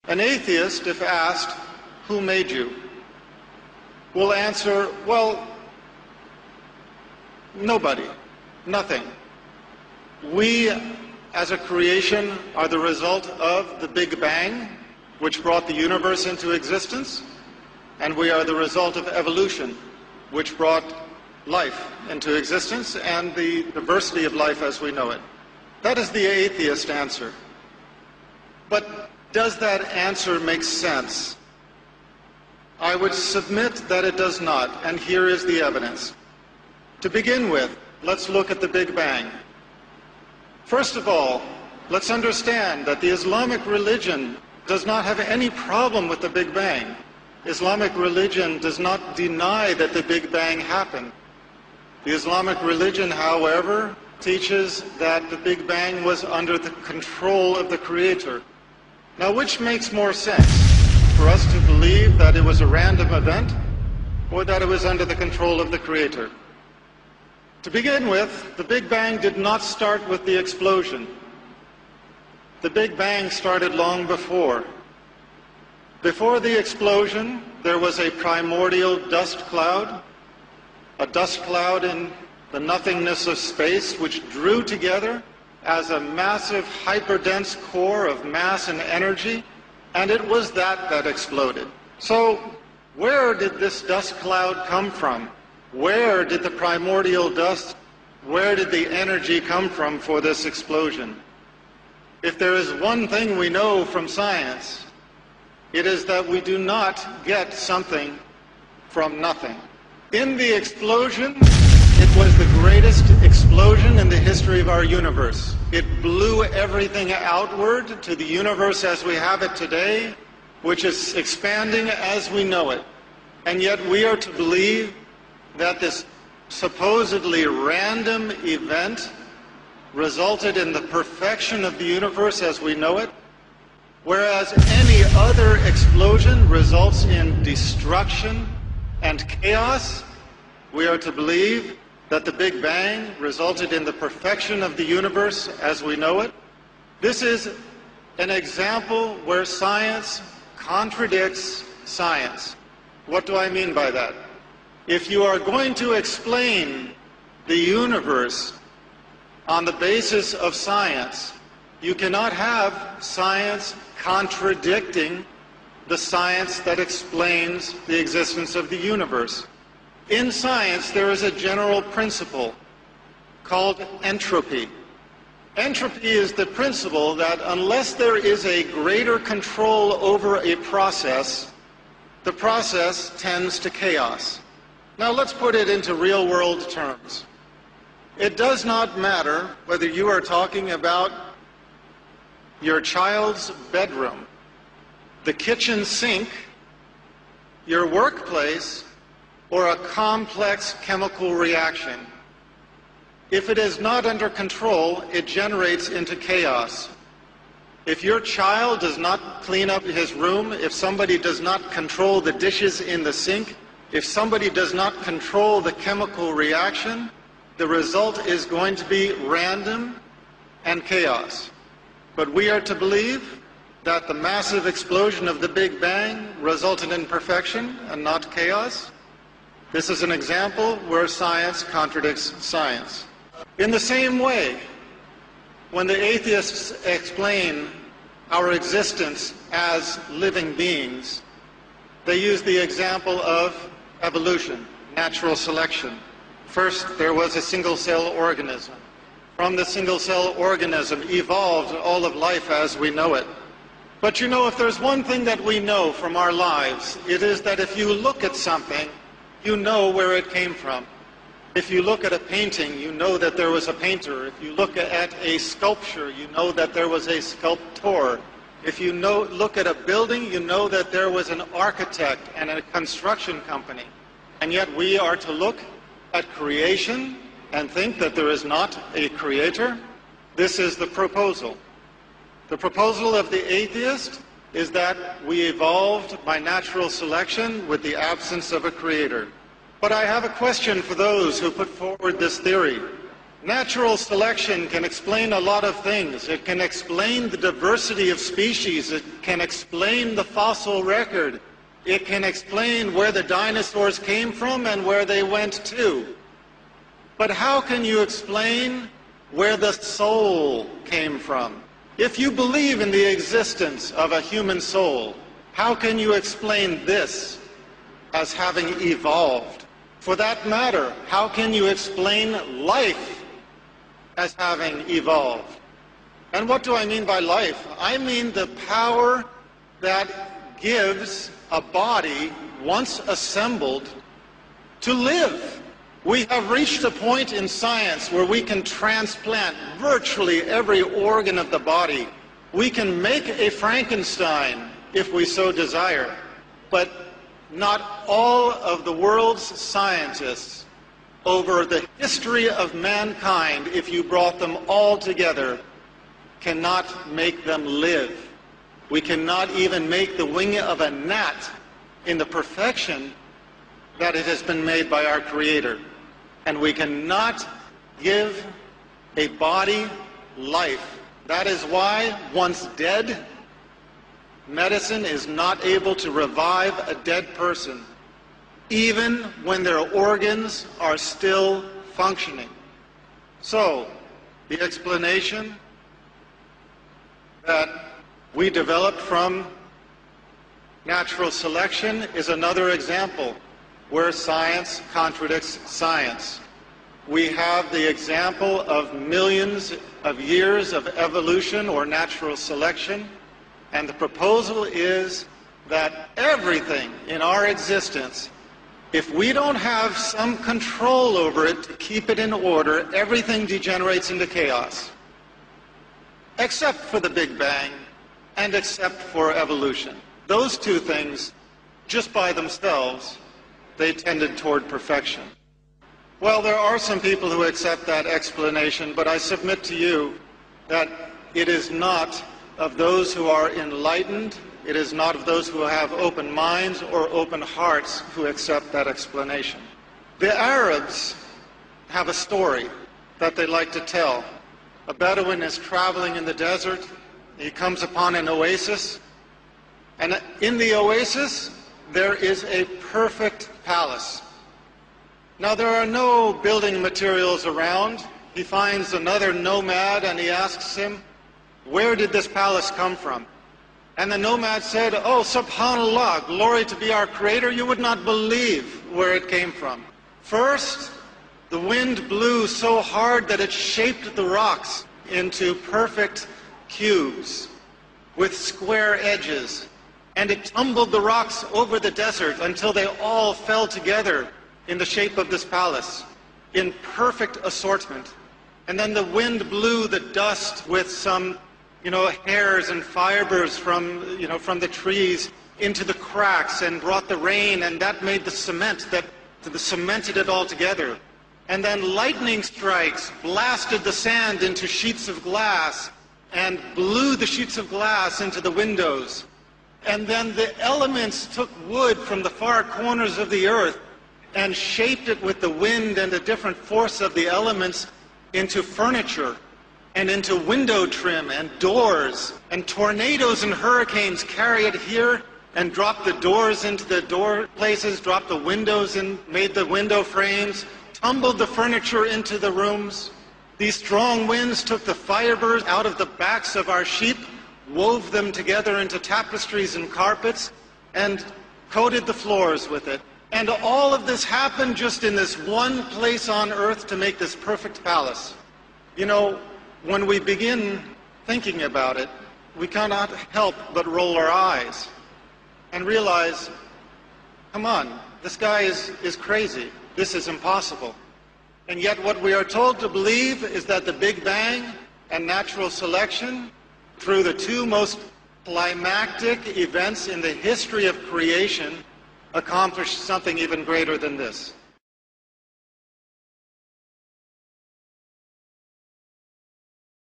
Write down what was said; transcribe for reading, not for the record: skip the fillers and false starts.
An atheist, if asked, "Who made you?" will answer, well, nobody, nothing. We, as a creation, are the result of the Big Bang, which brought the universe into existence, and we are the result of evolution, which brought life into existence and the diversity of life as we know it. That is the atheist answer. But does that answer make sense? I would submit that it does not, and here is the evidence. To begin with, let's look at the Big Bang. First of all, let's understand that the Islamic religion does not have any problem with the Big Bang. Islamic religion does not deny that the Big Bang happened. The Islamic religion, however, teaches that the Big Bang was under the control of the Creator. Now, which makes more sense? For us to believe that it was a random event, or that it was under the control of the Creator? To begin with, the Big Bang did not start with the explosion. The Big Bang started long before. Before the explosion, there was a primordial dust cloud, a dust cloud in the nothingness of space, which drew together as a massive hyperdense core of mass and energy, and it was that exploded. So, where did this dust cloud come from? Where did the primordial dust, where did the energy come from for this explosion? If there is one thing we know from science, it is that we do not get something from nothing. In the explosion, it was the greatest explosion in the history of our universe. It blew everything outward to the universe as we have it today, which is expanding as we know it. And yet we are to believe that this supposedly random event resulted in the perfection of the universe as we know it, whereas any other explosion results in destruction and chaos. We are to believe that the Big Bang resulted in the perfection of the universe as we know it. This is an example where science contradicts science. What do I mean by that? If you are going to explain the universe on the basis of science, you cannot have science contradicting the science that explains the existence of the universe. In science, there is a general principle called entropy. Entropy is the principle that unless there is a greater control over a process, the process tends to chaos. Now let's put it into real-world terms. It does not matter whether you are talking about your child's bedroom, the kitchen sink, your workplace, or a complex chemical reaction. If it is not under control, it generates into chaos. If your child does not clean up his room, if somebody does not control the dishes in the sink, if somebody does not control the chemical reaction, the result is going to be random and chaos. But we are to believe that the massive explosion of the Big Bang resulted in perfection and not chaos. This is an example where science contradicts science. In the same way, when the atheists explain our existence as living beings, they use the example of evolution, natural selection. First, there was a single-cell organism. From the single-cell organism evolved all of life as we know it. But you know, if there's one thing that we know from our lives, it is that if you look at something, you know where it came from. If you look at a painting, you know that there was a painter. If you look at a sculpture, you know that there was a sculptor. If you look at a building, you know that there was an architect and a construction company. And yet we are to look at creation and think that there is not a creator. This is the proposal. The proposal of the atheist is that we evolved by natural selection with the absence of a creator. But I have a question for those who put forward this theory. Natural selection can explain a lot of things. It can explain the diversity of species. It can explain the fossil record. It can explain where the dinosaurs came from and where they went to. But how can you explain where the soul came from? If you believe in the existence of a human soul, how can you explain this as having evolved? For that matter, how can you explain life as having evolved? And what do I mean by life? I mean the power that gives a body, once assembled, to live. We have reached a point in science where we can transplant virtually every organ of the body. We can make a Frankenstein if we so desire. But not all of the world's scientists over the history of mankind, if you brought them all together, cannot make them live. We cannot even make the wing of a gnat in the perfection that it has been made by our Creator. And we cannot give a body life. That is why, once dead, medicine is not able to revive a dead person, even when their organs are still functioning. So, the explanation that we developed from natural selection is another example where science contradicts science. We have the example of millions of years of evolution or natural selection, and the proposal is that everything in our existence, if we don't have some control over it to keep it in order, everything degenerates into chaos, except for the Big Bang and except for evolution. Those two things, just by themselves, they tended toward perfection. Well, there are some people who accept that explanation, but I submit to you that it is not of those who are enlightened, it is not of those who have open minds or open hearts who accept that explanation. The Arabs have a story that they like to tell. A Bedouin is traveling in the desert. He comes upon an oasis, and in the oasis there is a perfect palace. Now, there are no building materials around. He finds another nomad and he asks him, "Where did this palace come from?" And the nomad said, "Oh, subhanallah, glory to be our Creator, you would not believe where it came from. First, the wind blew so hard that it shaped the rocks into perfect cubes with square edges. And it tumbled the rocks over the desert until they all fell together in the shape of this palace, in perfect assortment. And then the wind blew the dust with some, hairs and fibers from the trees into the cracks and brought the rain, and that made the cement that cemented it all together. And then lightning strikes blasted the sand into sheets of glass and blew the sheets of glass into the windows. And then the elements took wood from the far corners of the earth and shaped it with the wind and the different force of the elements into furniture and into window trim and doors. And tornadoes and hurricanes carry it here and drop the doors into the door places, drop the windows and made the window frames, tumbled the furniture into the rooms. These strong winds took the fibers out of the backs of our sheep, wove them together into tapestries and carpets, and coated the floors with it. And all of this happened just in this one place on earth to make this perfect palace. When we begin thinking about it, we cannot help but roll our eyes and realize, come on, this guy is crazy. This is impossible. And yet what we are told to believe is that the Big Bang and natural selection, through the two most climactic events in the history of creation, accomplished something even greater than this.